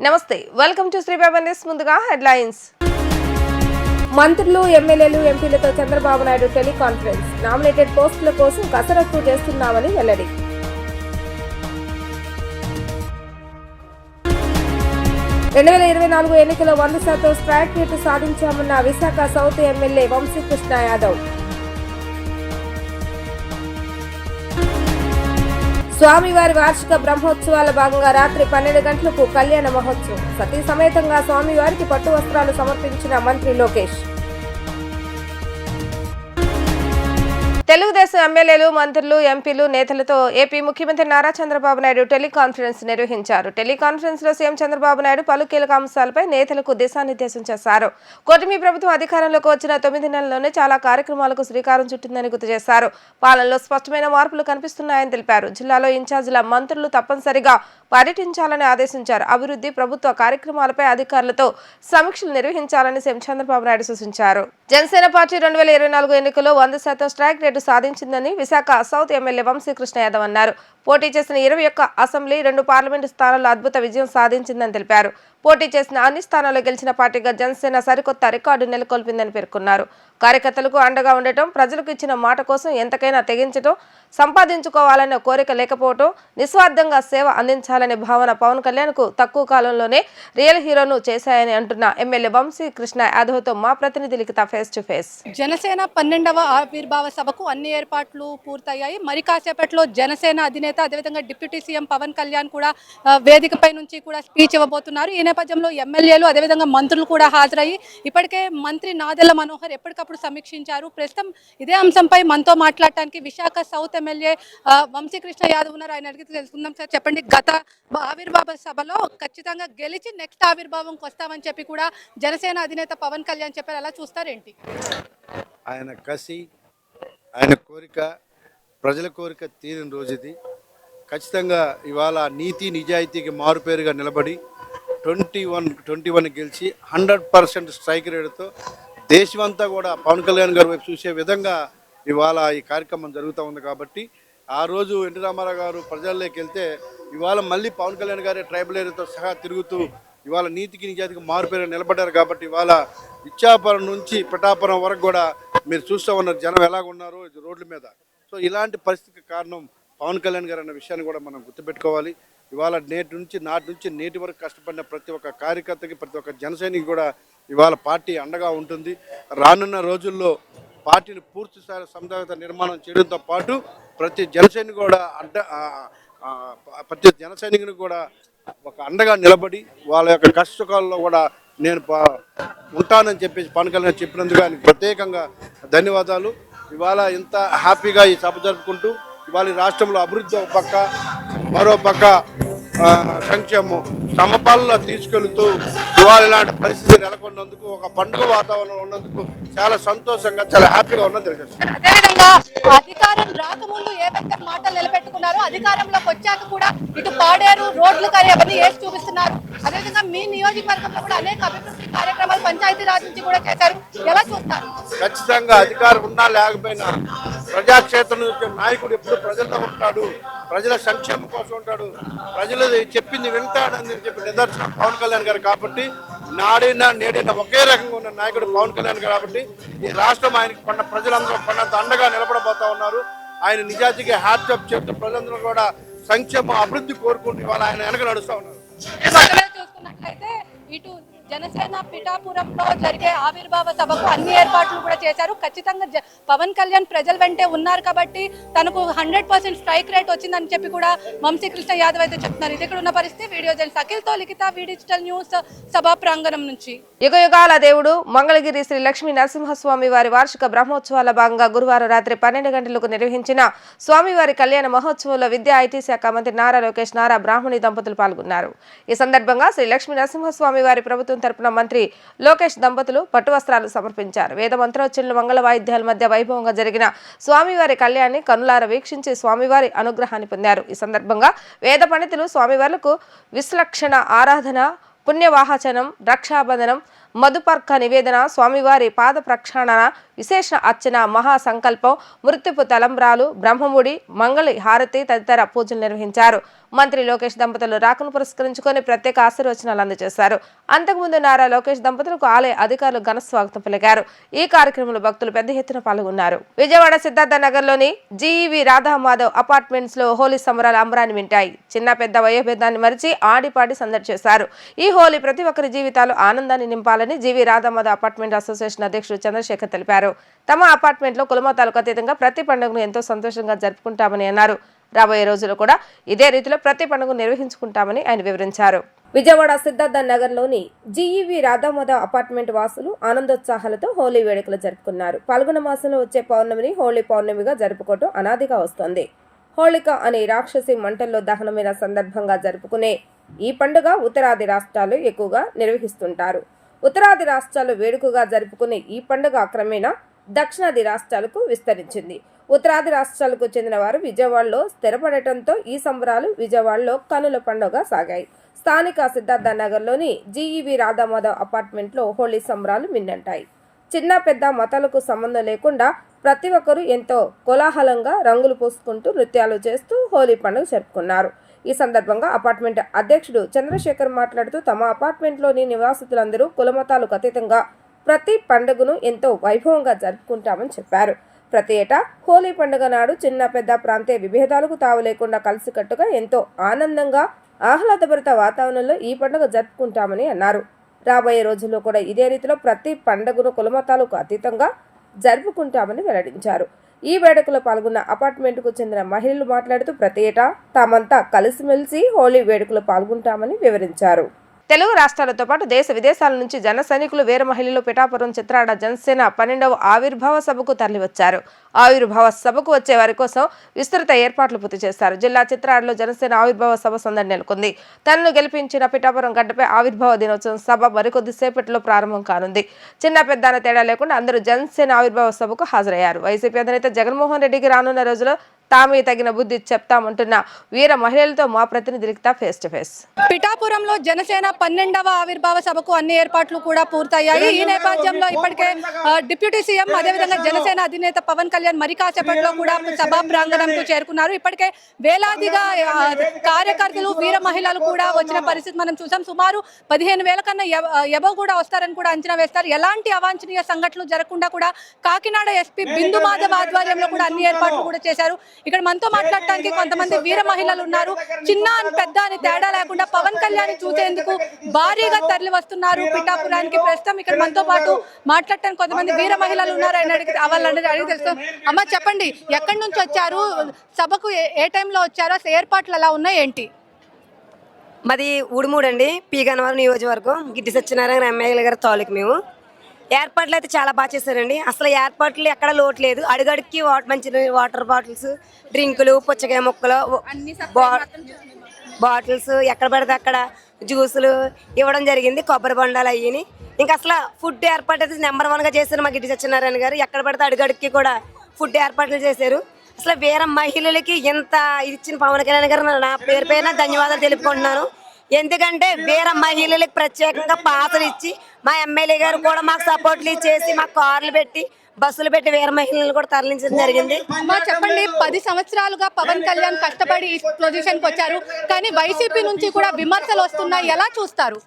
నమస్తే, welcome to Sribaba news. ముందుగా headlines. మంత్రులు, ఎమ్మెల్యేలు, ఎంపీలతో చంద్రబాబు నాయుడు టెలికాన్ఫరెన్స్. నామినేటెడ్ పోస్టుల కోసం కసరత్తు చేస్తున్నామని వెల్లడి. రెండు 2024 ఎన్నికల్లో 100% స్ట్రైక్ రేటు సాధించామన్న విశాఖ సౌత్ ఎమ్మెల్యే వంశీకృష్ణ యాదవ్. స్వామివారి వార్షిక బ్రహ్మోత్సవాల భాగంగా రాత్రి 12 గంటలకు కళ్యాణ మహోత్సవం. సతీ సమేతంగా స్వామివారికి పట్టు వస్త్రాలు సమర్పించిన మంత్రి లోకేష్. తెలుగుదేశం ఎమ్మెల్యేలు, మంత్రులు, ఎంపీలు, నేతలతో ఏపీ ముఖ్యమంత్రి నారా చంద్రబాబు నాయుడు టెలికాన్ఫరెన్స్ నిర్వహించారు. టెలికాన్ఫరెన్స్ లో సీఎం చంద్రబాబు నాయుడు పలు కీలక అంశాలపై నేతలకు దిశానిర్దేశం చేశారు. కూటమి ప్రభుత్వం అధికారంలోకి వచ్చిన 9 నెలల్లోనే చాలా కార్యక్రమాలకు శ్రీకారం చుట్టిందని గుర్తు చేశారు. పాలనలో స్పష్టమైన మార్పులు కనిపిస్తున్నాయని తెలిపారు. జిల్లాలో ఇన్ఛార్జీల మంత్రులు తప్పనిసరిగా పర్యటించాలని ఆదేశించారు. అభివృద్ధి, ప్రభుత్వ కార్యక్రమాలపై అధికారులతో సమీక్షలు నిర్వహించాలని సీఎం చంద్రబాబు నాయుడు సూచించారు. జనసేన పార్టీ 2024 ఎన్నికల్లో 100% స్ట్రైక్ రేటు సాధించిందని విశాఖ సౌత్ ఎమ్మెల్యే వంశీకృష్ణ యాదవ్ అన్నారు. పోటీ చేసిన 21 అసెంబ్లీ, 2 పార్లమెంటు స్థానాల్లో అద్భుత విజయం సాధించిందని తెలిపారు. పోటీ చేసిన అన్ని స్థానాల్లో గెలిచిన పార్టీగా జనసేన సరికొత్త రికార్డు నెలకొల్పిందని పేర్కొన్నారు. కార్యకర్తలకు అండగా ఉండటం, ప్రజలకు ఇచ్చిన మాట కోసం ఎంతకైనా తెగించడం, సంపాదించుకోవాలనే కోరిక లేకపోవడం, నిస్వార్థంగా సేవ అందించాలనే భావన పవన్ కళ్యాణ్ కు తక్కువ కాలంలోనే రియల్ హీరోను చేశాయని అంటున్న ఎమ్మెల్యే వంశీకృష్ణ యాదవ్తో మా ప్రతినిధి లిఖిత ఫేస్ టు ఫేస్. జనసేన 12వ ఆవిర్భావ సభకు అన్ని ఏర్పాట్లు పూర్తయ్యాయి. మరి కాసేపట్లో జనసేన అధినేత, అదేవిధంగా డిప్యూటీ సీఎం పవన్ కళ్యాణ్ కూడా వేదికపై నుంచి కూడా స్పీచ్ ఇవ్వబోతున్నారు. ఈ నేపథ్యంలో ఎమ్మెల్యేలు, అదేవిధంగా మంత్రులు కూడా హాజరయ్యి ఇప్పటికే మంత్రి నాదెళ్ల మనోహర్ ఎప్పటికప్పుడు సమీక్షించారు. ప్రస్తుతం ఇదే అంశంపై మనతో మాట్లాడటానికి విశాఖ సౌత్ ఎమ్మెల్యే వంశీకృష్ణ యాదవ్ ఉన్నారు. ఆయన అడిగితే తెలుసుకుందాం. సార్ చెప్పండి, గత ఆవిర్భావ సభలో ఖచ్చితంగా గెలిచి నెక్స్ట్ ఆవిర్భావంకి వస్తామని చెప్పి కూడా జనసేన అధినేత పవన్ కళ్యాణ్ చెప్పారు. అలా చూస్తారేంటి? ఆయన కసి, ఆయన కోరిక, ప్రజల కోరిక తీరిన రోజు ఇది. ఖచ్చితంగా ఇవాళ నీతి నిజాయితీకి మారుపేరుగా నిలబడి 21 గెలిచి 100% స్ట్రైక్ రేటుతో దేశమంతా కూడా పవన్ కళ్యాణ్ గారి వైపు చూసే విధంగా ఇవాళ ఈ కార్యక్రమం జరుగుతూ ఉంది. కాబట్టి ఆ రోజు ఎన్టీ రామారావు గారు ప్రజల్లోకి వెళ్తే ఇవాళ మళ్ళీ పవన్ కళ్యాణ్ గారి ట్రైబల్ ఏరియాతో సహా తిరుగుతూ ఇవాళ నీతికి నిజాయితీకి మారుపేరు నిలబడ్డారు. కాబట్టి ఇవాళ ఇచ్చాపురం నుంచి పిఠాపురం వరకు కూడా మీరు చూస్తూ ఉన్నారు జనం ఎలాగున్నారో రోడ్ల మీద. సో ఇలాంటి పరిస్థితికి కారణం పవన్ కళ్యాణ్ గారు అన్న విషయాన్ని కూడా మనం గుర్తుపెట్టుకోవాలి. ఇవాళ నాటి నుంచి నేటి వరకు కష్టపడిన ప్రతి ఒక్క కార్యకర్తకి, ప్రతి ఒక్క జనసైనికి కూడా ఇవాళ పార్టీ అండగా ఉంటుంది. రానున్న రోజుల్లో పార్టీని పూర్తి స్థాయి సంస్థాగత నిర్మాణం చేయడంతో పాటు ప్రతి జనసైనికుని కూడా ఒక అండగా నిలబడి వాళ్ళ యొక్క కష్టకాలంలో కూడా నేను ఉంటానని చెప్పేసి పవన్ కళ్యాణ్ చెప్పినందుకు ఆయనకు ప్రత్యేకంగా ధన్యవాదాలు. ఇవాళ ఇంత హ్యాపీగా ఈ సభ జరుపుకుంటూ ఇవాళ రాష్ట్రంలో అభివృద్ధి ఒక పక్క, మరో పక్క సంక్షేమం సమపాలన తీసుకెళ్తూ ఇవాళ ఇలాంటి పరిస్థితి నెలకొన్నందుకు, ఒక పండుగ వాతావరణం ఉన్నందుకు చాలా సంతోషంగా, చాలా హ్యాపీగా ఉన్నది. అదేవిధంగా అధికారం రాకముందు ఏవైతే మాటలు నిలబెట్టుకున్నారో అధికారంలోకి వచ్చాక కూడా ఇటు పాడేరు రోడ్లు కానీ అవన్నీ వేసి చూపిస్తున్నారు. అదేవిధంగా మీ నియోజకవర్గంలో కూడా అనేక అభివృద్ధి కార్యక్రమాలు పంచాయతీరాజ్ నుంచి కూడా చేశారు. ఎలా చూస్తారు? ఖచ్చితంగా అధికారం ఉన్నా లేకపోయినా ప్రజాక్షేత్రం నాయకుడు ఎప్పుడు ప్రజల్లో ఉంటాడు, ప్రజల సంక్షేమం కోసం ఉంటాడు, ప్రజలు చెప్పింది వింటాడని చెప్పి నిదర్శనం పవన్ కళ్యాణ్ గారు. కాబట్టి నాడైనా నేడైనా ఒకే రకంగా ఉన్న నాయకుడు పవన్ కళ్యాణ్ గారు. కాబట్టి ఈ రాష్ట్రం ఆయనకి ప్రజలందరూ పడినంత అండగా నిలబడబోతా ఉన్నారు. ఆయన నిజాయితీగా హ్యాట్సప్ చేస్తూ ప్రజలందరూ కూడా సంక్షేమ అభివృద్ధి కోరుకుంటూ ఇవాళ ఆయన వెనక నడుస్తూ ఉన్నారు. చూసుకున్నట్లయితే ఇటు జనసేన పిఠాపురంలో జరిగే ఆవిర్భావ సభకు అన్ని ఏర్పాట్లు కూడా చేశారు. ఖచ్చితంగా పవన్ కళ్యాణ్ ప్రజల వెంటే ఉన్నారు కాబట్టి తనకు 100% స్ట్రైక్ రేట్ వచ్చిందని చెప్పి కూడా వంశీకృష్ణ యాదవ్ అయితే చెప్తున్నారు. ఇది ఇక్కడ ఉన్న పరిస్థితి. వీడియో జర్నలిస్ట్ అఖిల్తో లిఖిత, డిజిటల్ న్యూస్, సభా ప్రాంగణం నుంచి. యుగయుగాల దేవుడు మంగళగిరి శ్రీ లక్ష్మీ నరసింహస్వామి వారి వార్షిక బ్రహ్మోత్సవాల భాగంగా గురువారం రాత్రి 12 గంటలకు నిర్వహించిన స్వామివారి కళ్యాణ మహోత్సవంలో విద్యా ఐటీ శాఖ మంత్రి నారా లోకేష్, నారా బ్రాహ్మణి దంపతులు పాల్గొన్నారు. ఈ సందర్భంగా శ్రీ లక్ష్మీ నరసింహస్వామి వారి ప్రభుత్వం తరపున మంత్రి లోకేష్ దంపతులు పట్టు వస్త్రాలు సమర్పించారు. వేద మంత్రోచ్చరణలు, మంగళ వాయిద్యాల మధ్య వైభవంగా జరిగిన స్వామివారి కళ్యాణాన్ని కనులార వీక్షించి స్వామివారి అనుగ్రహాన్ని పొందారు. ఈ సందర్భంగా వేద పండితులు స్వామివార్లకు విశ్లక్షణ ఆరాధన, పుణ్యవాహచనం, రక్షాబంధనం, మధుపర్క నివేదన, స్వామివారి పాద ప్రక్షాళన, విశేష అర్చన, మహాసంకల్పం, మృత్యుపు తలంబ్రాలు, బ్రహ్మముడి, మంగళి హారతి తదితర పూజలు నిర్వహించారు. మంత్రి లోకేష్ దంపతులు రాకను పురస్కరించుకొని ప్రత్యేక ఆశీర్వచనాలు అందజేశారు. అంతకుముందు నారా లోకేష్ దంపతులకు ఆలయ అధికారులు ఘన స్వాగతం పలికారు. ఈ కార్యక్రమంలో భక్తులు పెద్ద ఎత్తున పాల్గొన్నారు. విజయవాడ సిద్ధార్థ నగర్లోని జీఈవి రాధామాధవ్ అపార్ట్మెంట్స్ లో హోలీ సంబరాలు అంబరాన్ని వింటాయి. చిన్న పెద్ద వయోభేదాన్ని మరిచి ఆడిపాడి సందడి చేశారు. ఈ హోలీ ప్రతి ఒక్కరి జీవితాలు ఆనందాన్ని నింపాలని జీవి రాధామాధవ్ అపార్ట్మెంట్ అసోసియేషన్ అధ్యక్షుడు చంద్రశేఖర్ తెలిపారు. తమ అపార్ట్మెంట్ లో కులమతాలకు అతీతంగా ప్రతి పండుగను ఎంతో సంతోషంగా జరుపుకుంటామని అన్నారు. రాబోయే రోజుల్లో కూడా ఇదే రీతిలో ప్రతి పండుగ నిర్వహించుకుంటామని ఆయన వివరించారు. విజయవాడ సిద్ధార్థ నగర్లోని జీఈవి రాధామాధవ్ అపార్ట్మెంట్ వాసులు ఆనందోత్సాహాలతో హోలీ వేడుకలు జరుపుకున్నారు. పాల్గొన మాసంలో వచ్చే పౌర్ణమిని హోలీ పౌర్ణమిగా జరుపుకోవటం అనాదిగా వస్తోంది. హోళిక అనే రాక్షసి మంటల్లో దహనమైన సందర్భంగా జరుపుకునే ఈ పండుగ ఉత్తరాది రాష్ట్రాలు ఎక్కువగా నిర్వహిస్తుంటారు. ఉత్తరాది రాష్ట్రాలు వేడుకగా జరుపుకునే ఈ పండుగ క్రమేణా దక్షిణాది రాష్ట్రాలకు విస్తరించింది. ఉత్తరాది రాష్ట్రాలకు చెందిన వారు విజయవాడలో స్థిరపడటంతో ఈ సంబరాలు విజయవాడలో కనుల పండుగ సాగాయి. స్థానిక సిద్ధార్థ నగర్లోని జీఈవి రాధామాధవ్ అపార్ట్మెంట్లో హోళీ సంబరాలు మిన్నంటాయి. చిన్న పెద్ద మతాలకు సంబంధం లేకుండా ప్రతి ఒక్కరూ ఎంతో కోలాహలంగా రంగులు పూసుకుంటూ నృత్యాలు చేస్తూ హోలీ పండుగ జరుపుకున్నారు. ఈ సందర్భంగా అపార్ట్మెంట్ అధ్యక్షుడు చంద్రశేఖర్ మాట్లాడుతూ తమ అపార్ట్మెంట్లోని నివాసితులందరూ కులమతాలకు అతీతంగా ప్రతి పండుగను ఎంతో వైభవంగా జరుపుకుంటామని చెప్పారు. ప్రతి ఏటా హోలీ పండుగ నాడు చిన్న పెద్ద ప్రాంతీయ విభేదాలకు తావు లేకుండా కలిసికట్టుగా ఎంతో ఆనందంగా ఆహ్లాదభరిత వాతావరణంలో ఈ పండుగ జరుపుకుంటామని అన్నారు. రాబోయే రోజుల్లో కూడా ఇదే రీతిలో ప్రతి పండుగను కులమతాలకు అతీతంగా జరుపుకుంటామని వెల్లడించారు. ఈ వేడుకలో పాల్గొన్న అపార్ట్మెంట్కు చెందిన మహిళలు మాట్లాడుతూ ప్రతి ఏటా తామంతా కలిసిమెలిసి హోలీ వేడుకలో పాల్గొంటామని వివరించారు. తెలుగు రాష్ట్రాలతో పాటు దేశ విదేశాల నుంచి జన సైనికులు వీర మహిళలు పిఠాపురం చిత్రాడ జనసేన 12వ ఆవిర్భావ సభకు తరలివచ్చారు. ఆవిర్భావ సభకు వచ్చే వారి కోసం విస్తృత ఏర్పాట్లు పూర్తి చేశారు. జిల్లా చిత్రాడలో జనసేన ఆవిర్భావ సభ సందడి నెలకొంది. తనను గెలిపించిన పిఠాపురం గడ్డపై ఆవిర్భావ దినోత్సవం సభ మరికొద్దిసేపట్లో ప్రారంభం కానుంది. చిన్న పెద్ద తేడా లేకుండా అందరూ జనసేన ఆవిర్భావ సభకు హాజరయ్యారు. వైసీపీ అధినేత జగన్మోహన్ రెడ్డికి రానున్న రోజుల్లో తామే తగిన బుద్ధి చెప్తామంటున్న వీర మహిళలతో మా ప్రతినిధి ఫేస్ టు ఫేస్. పిఠాపురంలో జనసేన 12వ ఆవిర్భావ సభకు అన్ని ఏర్పాట్లు కూడా పూర్తయ్యాయి. ఈ నేపథ్యంలో ఇప్పటికే డిప్యూటీ సీఎం అదేవిధంగా జనసేన అధినేత పవన్ కళ్యాణ్ మరి కాసేపట్లో కూడా సభా ప్రాంగణంకు చేరుకున్నారు. ఇప్పటికే వేలాదిగా కార్యకర్తలు వీర మహిళలు కూడా వచ్చిన పరిస్థితి మనం చూసాం. సుమారు 15,000 కన్నా ఎబవ్ కూడా వస్తారని కూడా అంచనా వేస్తారు. ఎలాంటి అవాంఛనీయ సంఘటనలు జరగకుండా కూడా కాకినాడ ఎస్పీ బిందు మాధవ్ ఆధ్వర్యంలో కూడా అన్ని ఏర్పాట్లు కూడా చేశారు. ఇక్కడ మనతో మాట్లాడటానికి కొంతమంది వీర మహిళలు ఉన్నారు. చిన్న అని పెద్ద అని తేడా లేకుండా పవన్ కళ్యాణ్ చూసేందుకు భారీగా తరలి వస్తున్నారు పిఠాపురానికి. ప్రస్తుతం ఇక్కడ మనతో పాటు మాట్లాడటానికి కొంతమంది వీర మహిళలు ఉన్నారు. వాళ్ళని అడిగి తెలుస్తాం. అమ్మ చెప్పండి, ఎక్కడి నుంచి వచ్చారు, సభకు ఏ టైంలో వచ్చారు, అసలు ఏర్పాట్లు ఎలా ఉన్నాయి ఏంటి? మాది ఊడుమూడు అండి, పి గన్నవరం నియోజకవర్గం, గిడ్డి సత్యనారాయణ ఎమ్మెల్యే గారి తాలూకు. మేము ఏర్పాట్లు అయితే చాలా బాగా చేశారండి. అసలు ఏర్పాట్లు ఎక్కడ లోటు లేదు. అడుగడికి మంచి వాటర్ బాటిల్స్, డ్రింకులు, పుచ్చకాయ ముక్కలు, బాటిల్స్ ఎక్కడ పడితే అక్కడ జ్యూసులు ఇవ్వడం జరిగింది. కొబ్బరి బొండాలు అయ్యి ఇంకా అసలు ఫుడ్ ఏర్పాటు అయితే నెంబర్ 1గా చేశారు మా గిడ్డి సత్యనారాయణ గారు. ఎక్కడ పడితే అడుగడికి కూడా ఫుడ్ ఏర్పాట్లు చేశారు. అసలు వీర మహిళలకి ఎంత ఇచ్చిన పవన్ కళ్యాణ్ గారు నా పేరు పైన ధన్యవాదాలు తెలుపుకుంటున్నాను. ఎందుకంటే వీర మహిళలకు ప్రత్యేకంగా పాత్రలు ఇచ్చి మా ఎమ్మెల్యే గారు కూడా మాకు సపోర్ట్లు ఇచ్చేసి మాకు కార్లు పెట్టి బస్సులు పెట్టి వీర మహిళలను కూడా తరలించడం జరిగింది. చెప్పండి, 10 సంవత్సరాలుగా పవన్ కళ్యాణ్ కష్టపడి ఈ పొజిషన్కి వచ్చారు, కానీ వైసీపీ నుంచి కూడా విమర్శలు వస్తున్నాయి. ఎలా చూస్తారు?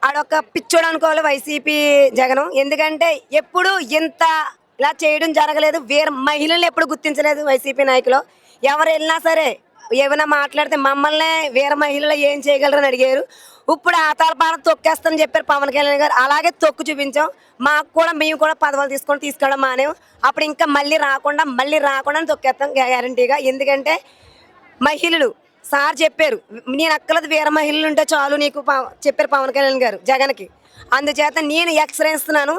ఆడొక పిచ్చోడు అనుకోవాలి వైసీపీ జగనం. ఎందుకంటే ఎప్పుడు ఇంత ఇలా చేయడం జరగలేదు. వీర మహిళలు ఎప్పుడు గుర్తించలేదు వైసీపీ నాయకులు. ఎవరు వెళ్ళినా సరే ఏమైనా మాట్లాడితే మమ్మల్ని వీర మహిళలు ఏం చేయగలరని అడిగారు. ఇప్పుడు ఆతాల పాన తొక్కేస్తామని చెప్పారు పవన్ కళ్యాణ్ గారు. అలాగే తొక్కు చూపించాం. మేము కూడా పదవులు తీసుకోవడం మానేం. అప్పుడు ఇంకా మళ్ళీ రాకుండా తొక్కేస్తాం గ్యారంటీగా. ఎందుకంటే మహిళలు సార్ చెప్పారు, నేను అక్కలది వీర మహిళలు ఉంటే చాలు నీకు చెప్పారు పవన్ కళ్యాణ్ గారు జగన్కి. అందుచేత నేను ఎక్స్పీరియన్స్తున్నాను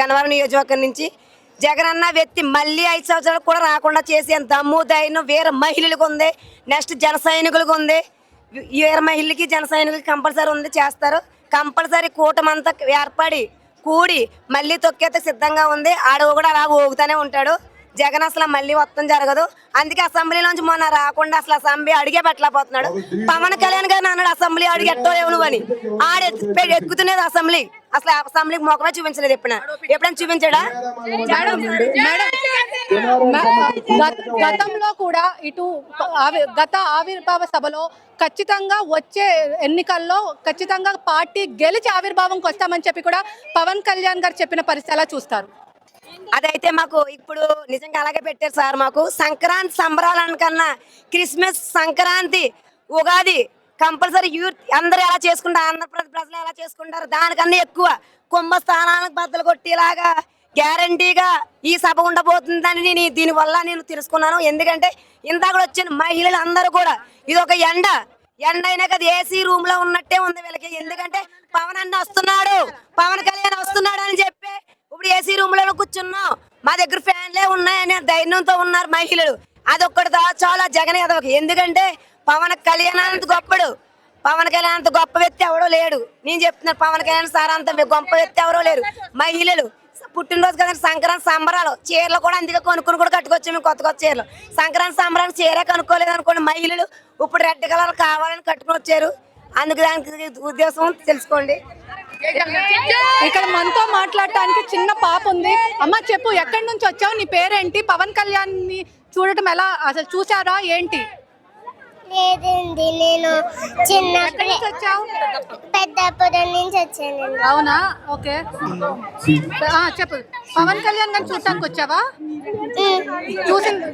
గన్నవరం నియోజకవర్గం నుంచి. జగన్ అన్న వ్యక్తి మళ్ళీ 5 సంవత్సరాలు కూడా రాకుండా చేసే దమ్ము ధైర్యం వీర మహిళలకు ఉంది. నెక్స్ట్ జన సైనికులకు ఉంది. వీర మహిళలకి జన సైనికులకి కంపల్సరీ ఉంది, చేస్తారు. కంపల్సరీ కూటమంతా ఏర్పడి కూడి మళ్ళీ తొక్కేత సిద్ధంగా ఉంది. ఆడ కూడా అలా ఊగుతూనే ఉంటాడు. జగన్ అసలు మళ్ళీ వస్తాం జరగదు. అందుకే అసెంబ్లీలోంచి మొన్న రాకుండా అసలు అసెంబ్లీ అడిగే పెట్టలేకపోతున్నాడు. పవన్ కళ్యాణ్ గారు అన్నాడు అసెంబ్లీ అడిగి ఎట్టలేవు నువ్వు అని. ఎక్కుతున్నది అసెంబ్లీ, అసలు అసెంబ్లీకి మొక్కమే చూపించలేదు. ఎప్పుడైనా చూపించాడా? గతంలో కూడా ఇటు గత ఆవిర్భావ సభలో ఖచ్చితంగా వచ్చే ఎన్నికల్లో ఖచ్చితంగా పార్టీ గెలిచి ఆవిర్భావంకి వస్తామని చెప్పి కూడా పవన్ కళ్యాణ్ గారు చెప్పిన పరిస్థితి ఎలా చూస్తారు? అదైతే మాకు ఇప్పుడు నిజంగా అలాగే పెట్టారు సార్. మాకు సంక్రాంతి సంబరాలకన్నా Christmas, Sankranti, Ugadi compulsory youth అందరూ ఎలా చేసుకుంటారు, ఆంధ్రప్రదేశ్ ప్రజలు ఎలా చేసుకుంటారు దానికన్నా ఎక్కువ కుంభస్థానాలకు బద్దలు కొట్టేలాగా గ్యారంటీగా ఈ సభ ఉండబోతుందని దీనివల్ల నేను తెలుసుకున్నాను. ఎందుకంటే ఇందాక వచ్చిన మహిళలు అందరూ కూడా ఇది ఒక ఎండ అయినా కదా ఏసీ రూమ్ లో ఉన్నట్టే ఉంది వీళ్ళకి. ఎందుకంటే పవన్ అన్న వస్తున్నాడు, పవన్ కళ్యాణ్ వస్తున్నాడు అని చెప్పి ఇప్పుడు ఏసీ రూమ్ లో కూర్చున్నాం. మా దగ్గర ఫ్యాన్లే ఉన్నాయని ధైర్యంతో ఉన్నారు మహిళలు. అదొక్కటి చాలా జగన్ ఎదవకి. ఎందుకంటే పవన్ కళ్యాణ్ అంత గొప్పడు, పవన్ కళ్యాణ్ అంత గొప్ప వ్యక్తి ఎవడో లేడు. నేను చెప్తున్నాను, పవన్ కళ్యాణ్ సార్ అంత గొప్ప వ్యక్తి ఎవరో లేరు. మహిళలు పుట్టినరోజు కదా సంక్రాంతి సంబరాలు, చీరలు కూడా అందుకే కొనుక్కుని కూడా కట్టుకొచ్చాము మేము కొత్త చీరలు. సంక్రాంతి సంబరాలు చీర కనుక్కోలేదు అనుకోండి, మహిళలు ఇప్పుడు రెడ్ కలర్ కావాలని కట్టుకుని వచ్చారు. అందుకు దానికి ఉద్దేశం తెలుసుకోండి. ఇక్కడ మనతో మాట్లాడటానికి చిన్న పాప ఉంది. అమ్మ చెప్పు, ఎక్కడి నుంచి వచ్చావు, నీ పేరేంటి, పవన్ కళ్యాణ్ ని చూడటం ఎలా, అసలు చూసారా ఏంటి? లేదండి, నేను చిన్నప్పుడు పెద్దపురం నుంచి వచ్చానండి. అవునా, ఓకే. చెప్పు, పవన్ కళ్యాణ్ గారిని చూడటానికి వచ్చావా? చూసింది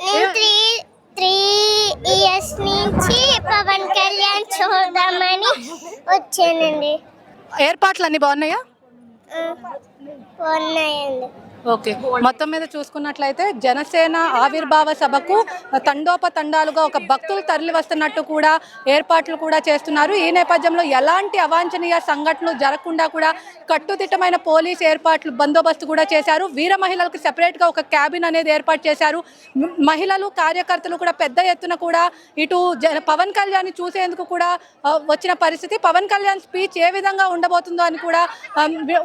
నేను 3 years నుంచి పవన్ కళ్యాణ్ చూద్దామని వచ్చానండి. ఏర్పాట్లు అన్ని బాగున్నాయా? ఉన్నాయండి. ఓకే, మొత్తం మీద చూసుకున్నట్లయితే జనసేన ఆవిర్భావ సభకు తండోపతండాలుగా ఒక భక్తులు తరలి వస్తున్నట్టు కూడా ఏర్పాట్లు కూడా చేస్తున్నారు. ఈ నేపథ్యంలో ఎలాంటి అవాంఛనీయ సంఘటనలు జరగకుండా కూడా కట్టుదిట్టమైన పోలీస్ ఏర్పాట్లు, బందోబస్తు కూడా చేశారు. వీర మహిళలకు సెపరేట్గా ఒక క్యాబిన్ అనేది ఏర్పాటు చేశారు. మహిళలు, కార్యకర్తలు కూడా పెద్ద ఎత్తున కూడా ఇటు పవన్ కళ్యాణ్ చూసేందుకు కూడా వచ్చిన పరిస్థితి. పవన్ కళ్యాణ్ స్పీచ్ ఏ విధంగా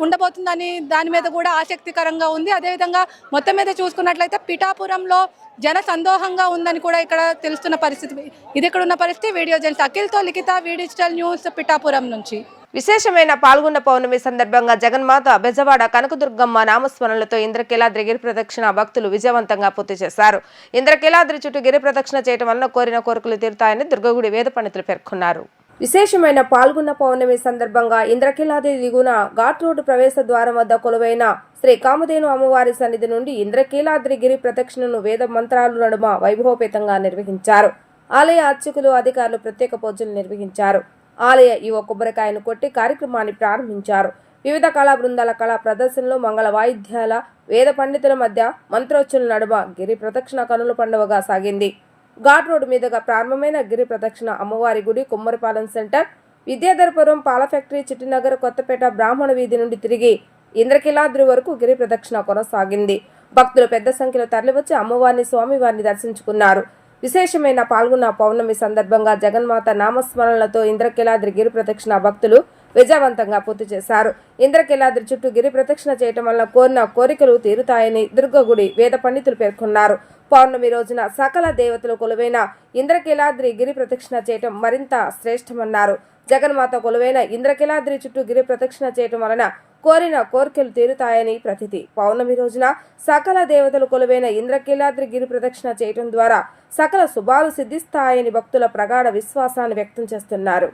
ఉండబోతుందని దాని మీద కూడా ఆసక్తికరంగా ఉంది. అదేవిధంగా మొత్తం మీద చూసుకున్నట్లయితే పిఠాపురంలో జన సందోహంగా ఉందని కూడా ఇక్కడ తెలుస్తున్న పరిస్థితి. ఇది ఇక్కడ ఉన్న పరిస్థితి. వీడియో జర్నలిస్ట్ అఖిల్తో లిఖిత, వి డిజిటల్ న్యూస్, పిఠాపురం నుంచి. విశేషమైన పాల్గొన్న పౌర్ణమి సందర్భంగా జగన్మాత బెజవాడ కనకదుర్గమ్మ నామస్మరణలతో ఇంద్రకీలాద్రి గిరి ప్రదక్షిణ భక్తులు విజయవంతంగా పూర్తి చేశారు. ఇంద్రకీలాద్రి చుట్టూ గిరి ప్రదక్షిణ చేయడం వలన కోరిన కోరికలు తీరుతాయని దుర్గగుడి వేద పండితులు పేర్కొన్నారు. విశేషమైన పాల్గొన్న పౌర్ణమి సందర్భంగా ఇంద్రకీలాద్రి దిగున ఘాట్ రోడ్డు ప్రవేశ ద్వారం వద్ద కొలువైన శ్రీ కామధేను అమ్మవారి సన్నిధి నుండి ఇంద్రకీలాద్రి గిరి ప్రదక్షిణను వేద మంత్రాలు నడుమ వైభవపేతంగా నిర్వహించారు. ఆలయ అర్చకులు, అధికారులు ప్రత్యేక పూజలు నిర్వహించారు. ఆలయ ఈవో కొబ్బరికాయను కొట్టి కార్యక్రమాన్ని ప్రారంభించారు. వివిధ కళా బృందాల కళా ప్రదర్శనలు, మంగళ వాయిద్యాల, వేద పండితుల మధ్య మంత్రోచ్చల నడుమ గిరి ప్రదక్షిణ కనుల పండువగా సాగింది. ఘాట్ రోడ్డు మీదుగా ప్రారంభమైన గిరి ప్రదక్షిణ అమ్మవారి గుడి, కుమ్మరిపాలెం సెంటర్, విద్యాధరపురం, పాల ఫ్యాక్టరీ, చిట్టినగర్, కొత్తపేట, బ్రాహ్మణ వీధి నుండి తిరిగి ఇంద్రకీలాద్రి వరకు గిరి ప్రదక్షిణ కొనసాగింది. భక్తులు పెద్ద సంఖ్యలో తరలివచ్చి అమ్మవారిని, స్వామివారిని దర్శించుకున్నారు. విశేషమైన పాల్గొన్న పౌర్ణమి సందర్భంగా జగన్మాత నామస్మరణలతో ఇంద్రకీలాద్రి గిరి ప్రదక్షిణ భక్తులు విజయవంతంగా పూర్తి చేశారు. ఇంద్రకీలాద్రి చుట్టూ గిరి ప్రదక్షిణ చేయటం వల్ల కోరిన కోరికలు తీరుతాయని దుర్గగుడి వేద పండితులు పేర్కొన్నారు. పౌర్ణమి రోజున సకల దేవతలు కొలువైన ఇంద్రకీలాద్రి గిరి ప్రదక్షిణ చేయటం మరింత శ్రేష్టమన్నారు. జగన్మాత కొలువైన ఇంద్రకీలాద్రి చుట్టూ గిరి ప్రదక్షిణ చేయటం వలన కోరిన కోరికలు తీరుతాయని ప్రతీతి. పౌర్ణమి రోజున సకల దేవతలు కొలువైన ఇంద్రకీలాద్రి గిరి ప్రదక్షిణ చేయటం ద్వారా సకల శుభాలు సిద్ధిస్తాయని భక్తుల ప్రగాఢ విశ్వాసాన్ని వ్యక్తం చేస్తున్నారు.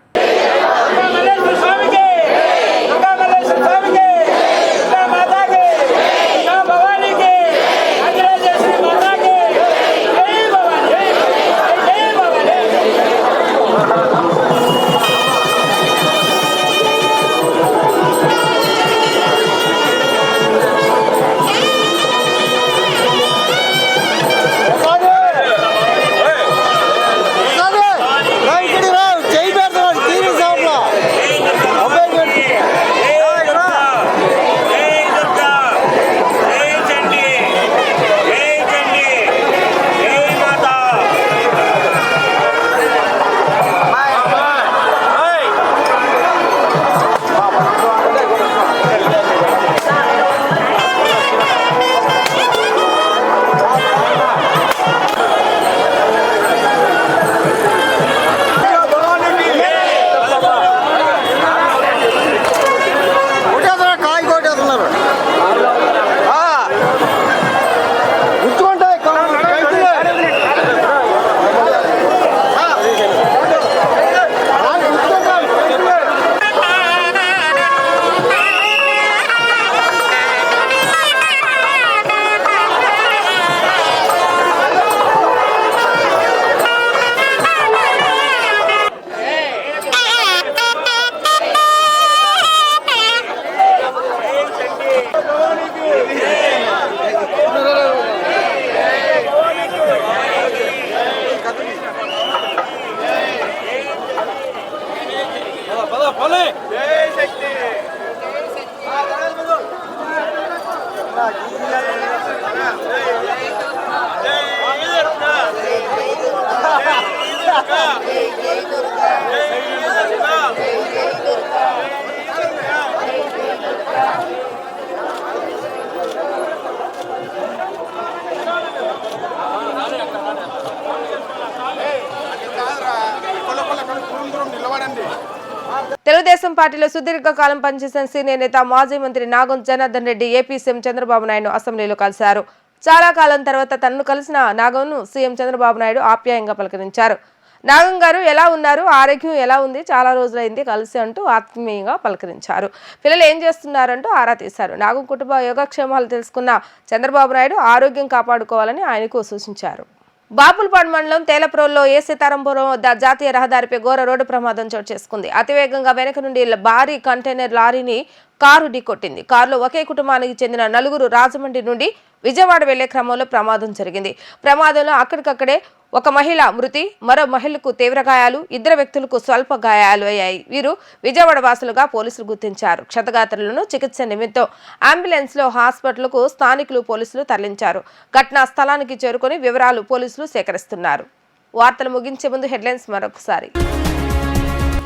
తెలుగుదేశం పార్టీలో సుదీర్ఘకాలం పనిచేసిన సీనియర్ నేత మాజీ మంత్రి నాగం జనార్దన్ రెడ్డి ఏపీ సీఎం చంద్రబాబు నాయుడు అసెంబ్లీలో కలిశారు. చాలా కాలం తర్వాత తనను కలిసిన నాగంను సీఎం చంద్రబాబు నాయుడు ఆప్యాయంగా పలకరించారు. నాగం గారు ఎలా ఉన్నారు, ఆరోగ్యం ఎలా ఉంది, చాలా రోజులైంది కలిసి అంటూ ఆత్మీయంగా పలకరించారు. పిల్లలు ఏం చేస్తున్నారంటూ ఆరా తీశారు. నాగం కుటుంబ యోగక్షేమాలు తెలుసుకున్న చంద్రబాబు నాయుడు ఆరోగ్యం కాపాడుకోవాలని ఆయనకు సూచించారు. బాపులపాడు మండలం తేలప్రోల్లో ఏ సీతారాంపురం వద్ద జాతీయ రహదారిపై ఘోర రోడ్డు ప్రమాదం చోటు చేసుకుంది. అతివేగంగా వెనక నుండి భారీ కంటైనర్ లారీని కారు ఢీకొట్టింది. కారులో ఒకే కుటుంబానికి చెందిన నలుగురు రాజమండ్రి నుండి విజయవాడ వెళ్లే క్రమంలో ప్రమాదం జరిగింది. ప్రమాదంలో అక్కడికక్కడే ఒక మహిళ మృతి, మరో మహిళకు తీవ్ర గాయాలు, ఇద్దరు వ్యక్తులకు స్వల్ప గాయాలు అయ్యాయి. వీరు విజయవాడ వాసులుగా పోలీసులు గుర్తించారు. క్షతగాత్రులను చికిత్స నిమిత్తం అంబులెన్స్ లో హాస్పిటల్కు స్థానికులు పోలీసులు తరలించారు. ఘటనా స్థలానికి చేరుకుని వివరాలు పోలీసులు సేకరిస్తున్నారు. వార్తలు ముగించే ముందు హెడ్లైన్స్ మరొకసారి.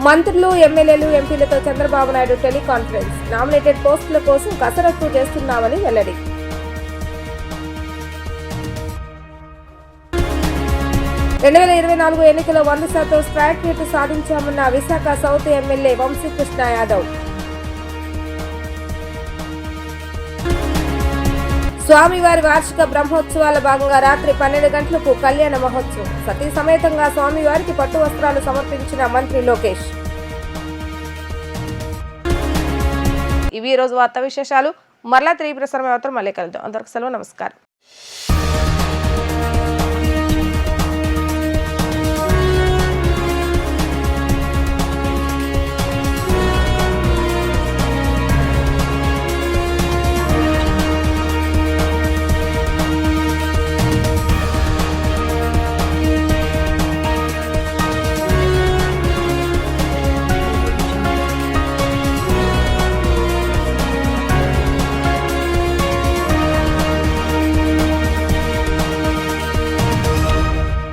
మంత్రులు, ఎమ్మెల్యేలు, ఎంపీలతో చంద్రబాబు నాయుడు టెలికాన్ఫరెన్స్. నామినేటెడ్ పోస్టుల కోసం కసరత్తు చేస్తున్నామని వెల్లడి. 2024 ఎన్నికల్లో 100% స్ట్రైక్ రేటు సాధించామన్న విశాఖ సౌత్ ఎమ్మెల్యే వంశీకృష్ణ యాదవ్. స్వామివారి వార్షిక బ్రహ్మోత్సవాల భాగంగా రాత్రి 12 గంటలకు కళ్యాణ మహోత్సవం. సతీ సమేతంగా స్వామివారికి పట్టు వస్త్రాలు సమర్పించిన మంత్రి లోకేష్. ఇవి ఈ రోజు వార్తా విశేషాలు. మరలా తిరిగి ప్రసారం మాత్రం మళ్ళీ కలుద్దాం. అందరికి సెలవు, నమస్కారం.